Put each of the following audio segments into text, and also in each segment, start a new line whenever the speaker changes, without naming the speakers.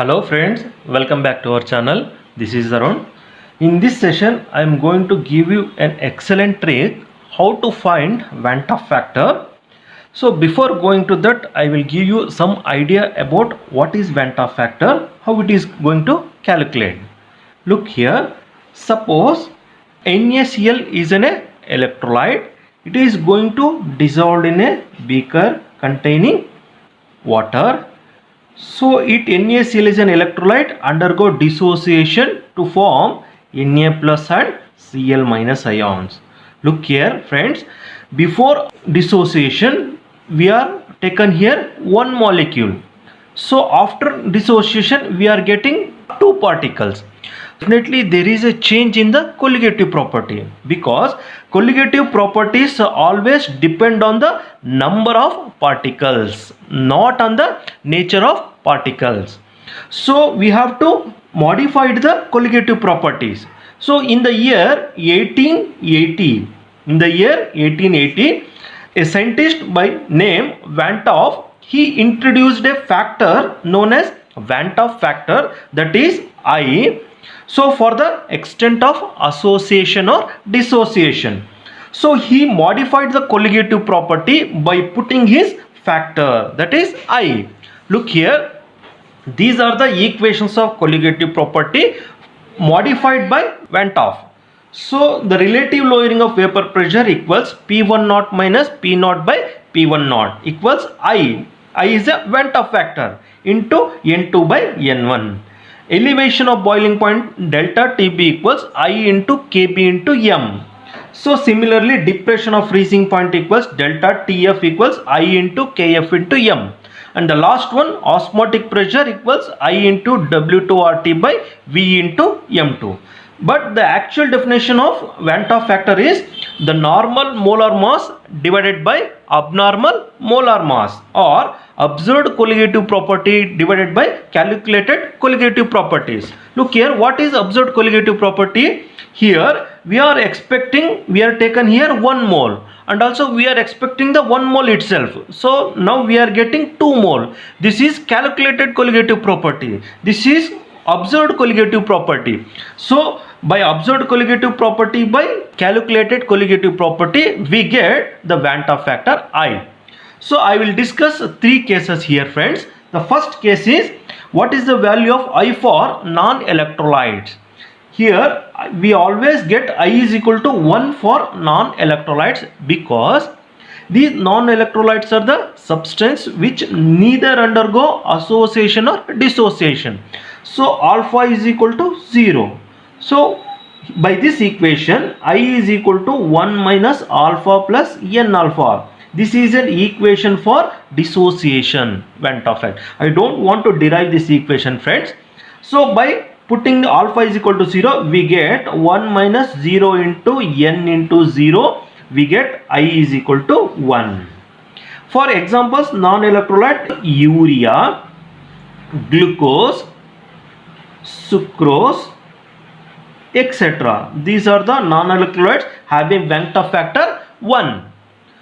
Hello friends, welcome back to our channel. This is Arun. In this session, I am going to give you an excellent trick how to find Van 't Hoff factor. So before going to that, I will give you some idea about what is Van 't Hoff factor, how it is going to calculate. Look here, suppose NaCl is an electrolyte. It is going to dissolve in a beaker containing water. So NaCl is an electrolyte undergo dissociation to form Na plus and Cl minus ions. Look here friends, before dissociation we are taken here one molecule. So after dissociation we are getting two particles. Definitely there is a change in the colligative property, because colligative properties always depend on the number of particles, not on the nature of particles. So we have to modify the colligative properties. So in the year 1880, a scientist by name Van 't Hoff, he introduced a factor known as Van 't Hoff factor, that is I. So for the extent of association or dissociation, so he modified the colligative property by putting his factor, that is I. Look here, these are the equations of colligative property modified by Van 't Hoff. So the relative lowering of vapor pressure equals P1 naught minus P naught by P1 naught equals I. I is a Van 't Hoff factor into N2 by N1. Elevation of boiling point delta Tb equals I into Kb into M. So similarly, depression of freezing point equals delta Tf equals I into Kf into M. And the last one, osmotic pressure equals I into W2RT by V into M2. But the actual definition of Van 't Hoff factor is the normal molar mass divided by abnormal molar mass, or observed colligative property divided by calculated colligative properties. Look here, what is observed colligative property? Here we are taken here 1 mole, and also we are expecting the 1 mole itself. So now we are getting 2 mole. This is calculated colligative property. This is observed colligative property. So by observed colligative property by calculated colligative property, we get the Van 't Hoff factor I. So I will discuss 3 cases here friends. The first case is, what is the value of I for non-electrolytes? Here we always get I is equal to 1 for non-electrolytes, because these non-electrolytes are the substance which neither undergo association or dissociation. So alpha is equal to 0. So by this equation, I is equal to 1 minus alpha plus N alpha. This is an equation for dissociation Van 't Hoff factor. I don't want to derive this equation friends. So by putting the alpha is equal to 0, we get 1 minus 0 into N into 0. We get I is equal to 1. For examples, non-electrolyte urea, glucose, sucrose, etc. These are the non-electrolytes having Van 't Hoff factor 1.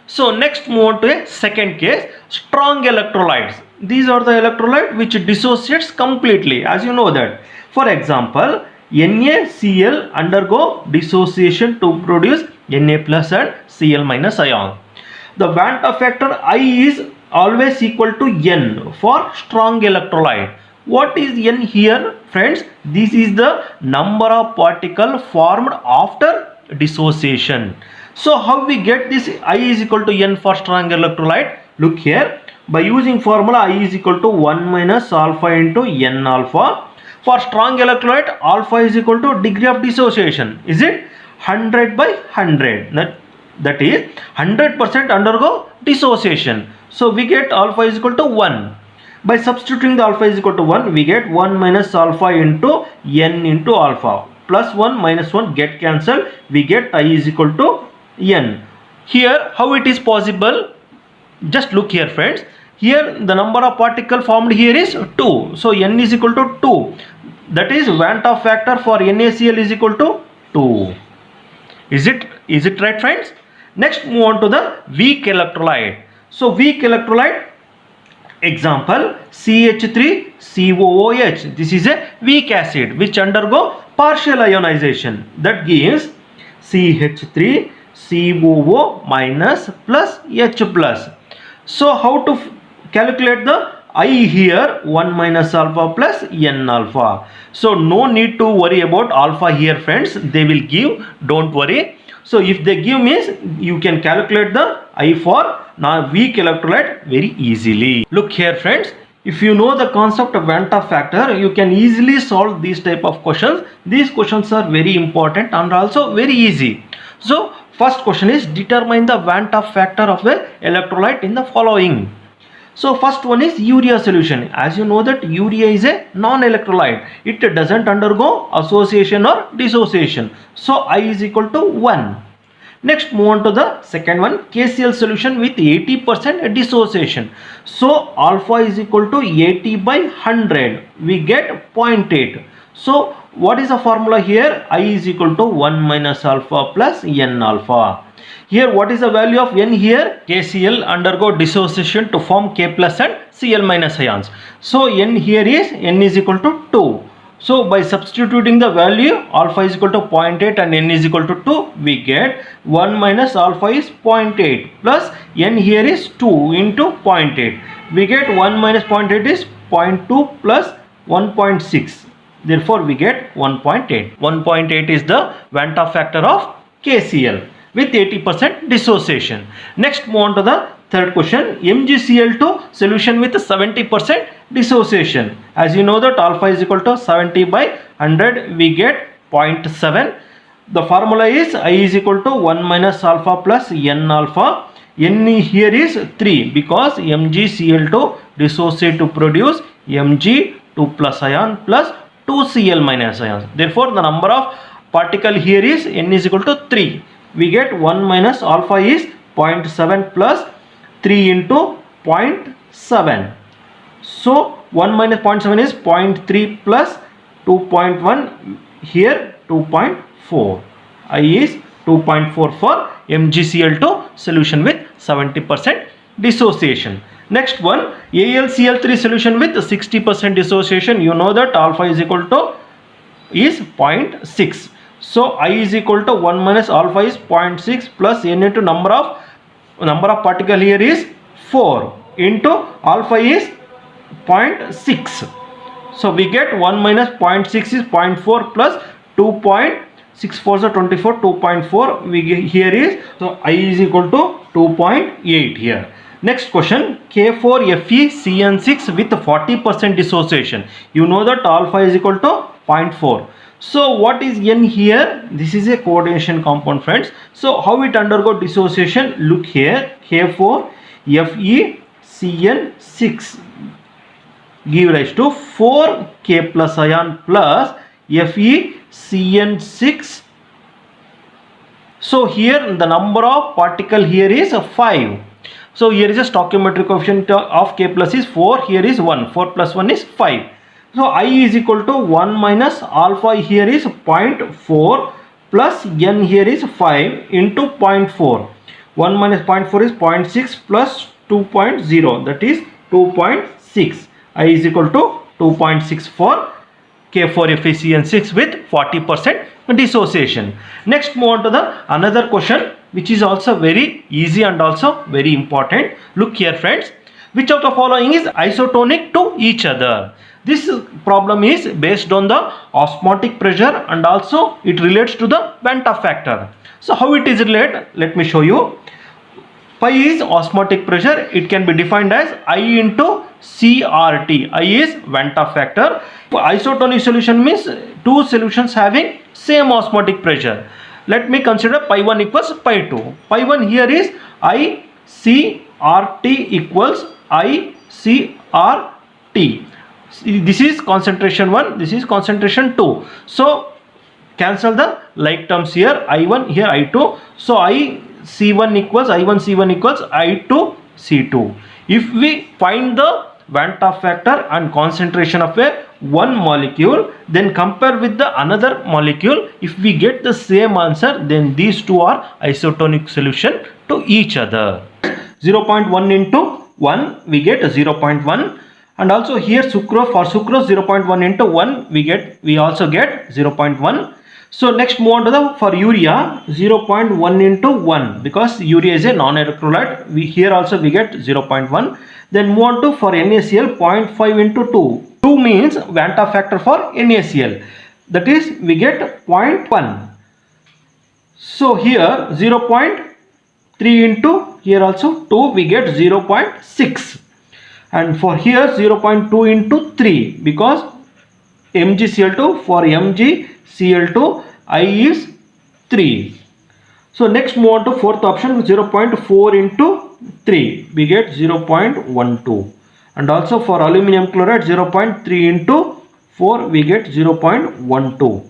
So next move on to a second case, strong electrolytes. These are the electrolyte which dissociates completely, as you know that. For example, NaCl undergo dissociation to produce Na plus and Cl minus ion. The Van 't Hoff factor I is always equal to N for strong electrolyte. What is N here friends? This is the number of particles formed after dissociation. So how we get this I is equal to N for strong electrolyte? Look here, by using formula I is equal to 1 minus alpha into N alpha. For strong electrolyte, alpha is equal to degree of dissociation. Is it 100 by 100? That is 100% undergo dissociation. So we get alpha is equal to 1. By substituting the alpha is equal to 1, we get 1 minus alpha into N into alpha. Plus 1 minus 1 get cancelled. We get I is equal to N. Here how it is possible? Just look here friends. Here the number of particle formed here is 2. So N is equal to 2. That is Van 't Hoff factor for NaCl is equal to 2. Is it right friends? Next move on to the weak electrolyte. So weak electrolyte, Example, CH3COOH. This is a weak acid which undergo partial ionization. That gives CH3COO minus plus H plus. So how to calculate the I here? 1 minus alpha plus N alpha. So no need to worry about alpha here, friends. They will give, don't worry. So if they give means you can calculate the I for weak electrolyte very easily. Look here, friends. If you know the concept of Van 't Hoff factor, you can easily solve these type of questions. These questions are very important and also very easy. So first question is, determine the Van 't Hoff factor of the electrolyte in the following. So first one is urea solution. As you know that urea is a non-electrolyte. It doesn't undergo association or dissociation. So I is equal to 1. Next, move on to the second one, KCl solution with 80% dissociation. So alpha is equal to 80 by 100. We get 0.8. So what is the formula here? I is equal to 1 minus alpha plus N alpha. Here what is the value of N here? KCl undergo dissociation to form K plus and Cl minus ions. So N here is N is equal to 2. So by substituting the value, alpha is equal to 0.8 and N is equal to 2, we get 1 minus alpha is 0.8 plus N here is 2 into 0.8. We get 1 minus 0.8 is 0.2 plus 1.6. Therefore we get 1.8. 1.8 is the Van 't Hoff factor of KCl with 80% dissociation. Next, move on to the third question, MgCl2 solution with 70% dissociation. As you know that alpha is equal to 70 by 100, we get 0.7. The formula is I is equal to 1 minus alpha plus N alpha. N here is 3 because MgCl2 dissociate to produce Mg2 plus ion plus 2Cl minus ions. Therefore the number of particle here is N is equal to 3. We get 1 minus alpha is 0.7 plus 3 into 0.7. So 1 minus 0.7 is 0.3 plus 2.1, here 2.4. I is 2.4 for MgCl2 solution with 70% dissociation. Next one, AlCl3 solution with 60% dissociation. You know that alpha is equal to is 0.6. So I is equal to 1 minus alpha is 0.6 plus N into number of particle here is 4 into alpha is 0.6. So we get 1 minus 0.6 is 0.4 plus 2.64 is 24, 2.4 we get here is, so I is equal to 2.8 here. Next question, K4FeCN6 with 40% dissociation. You know that alpha is equal to 0.4. So what is N here? This is a coordination compound, friends. So how it undergo dissociation? Look here, K4FeCN6 give rise to 4K plus ion plus FeCN6. So here the number of particle here is 5. So here is a stoichiometric coefficient of K plus is 4, here is 1, 4 plus 1 is 5. So I is equal to 1 minus alpha here is 0.4 plus N here is 5 into 0.4. 1 minus 0.4 is 0.6 plus 2.0, that is 2.6. I is equal to 2.6 for K4FeCN6 with 40% dissociation. Next, move on to the another question which is also very easy and also very important. Look here, friends. Which of the following is isotonic to each other? This problem is based on the osmotic pressure and also it relates to the Van 't Hoff factor. So how it is related? Let me show you. Pi is osmotic pressure. It can be defined as I into CRT. I is Van 't Hoff factor. Isotonic solution means two solutions having same osmotic pressure. Let me consider pi 1 equals pi 2. Pi 1 here is ICRT equals ICRT. This is concentration 1, this is concentration 2. So cancel the like terms here, I1 here I2. So IC1 equals I1 C1 equals I2 C2. If we find the Van 't Hoff factor and concentration of a one molecule, then compare with the another molecule. If we get the same answer, then these two are isotonic solution to each other. 0.1 into 1 we get 0.1, and also here sucrose, for sucrose 0.1 into 1 we also get 0.1. So next move on to the for urea 0.1 into 1, because urea is a non-electrolyte, we here also we get 0.1. Then move on to for NaCl 0.5 into 2. 2 means Van 't Hoff factor for NaCl, that is we get 0.1. So here 0.3 into here also 2 we get 0.6, and for here 0.2 into 3, because MgCl2 for MgCl2 I is 3. So next move on to fourth option 0.4 into 3 we get 0.12, and also for aluminum chloride 0.3 into 4 we get 0.12.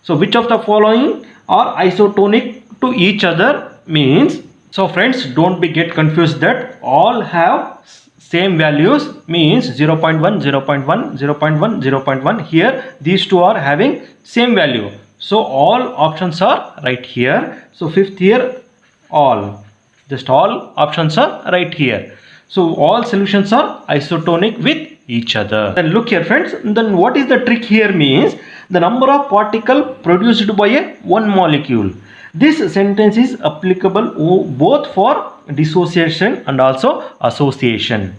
So which of the following are isotonic to each other means, so friends don't be get confused that all have same values means 0.1, 0.1, 0.1, 0.1. Here these two are having same value, so all options are right here. So fifth here all, just all options are right here. So all solutions are isotonic with each other. Then look here friends, then what is the trick here means the number of particle produced by a one molecule. This sentence is applicable both for dissociation and also association.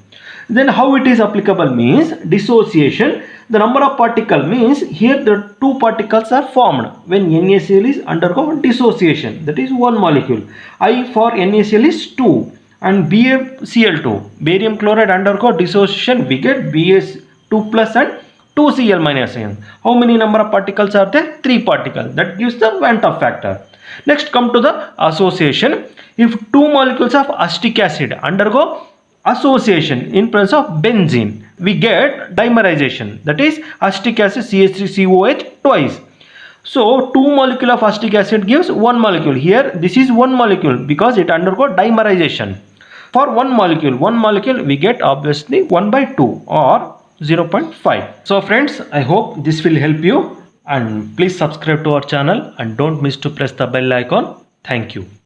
Then how it is applicable means dissociation, the number of particle means here the two particles are formed when NaCl is undergo dissociation, that is one molecule. I for NaCl is 2, and BaCl2 barium chloride undergo dissociation we get Bas2 plus and 2Cl minus ion. How many number of particles are there? 3 particles, that gives the Van 't Hoff factor. Next come to the association. If two molecules of acetic acid undergo association in presence of benzene we get dimerization, that is acetic acid CH3COH twice. So two molecule of acetic acid gives one molecule, here this is one molecule because it undergo dimerization. For one molecule we get obviously 1/2 or 0.5. So friends, I hope this will help you, and please subscribe to our channel and don't miss to press the bell icon. Thank you.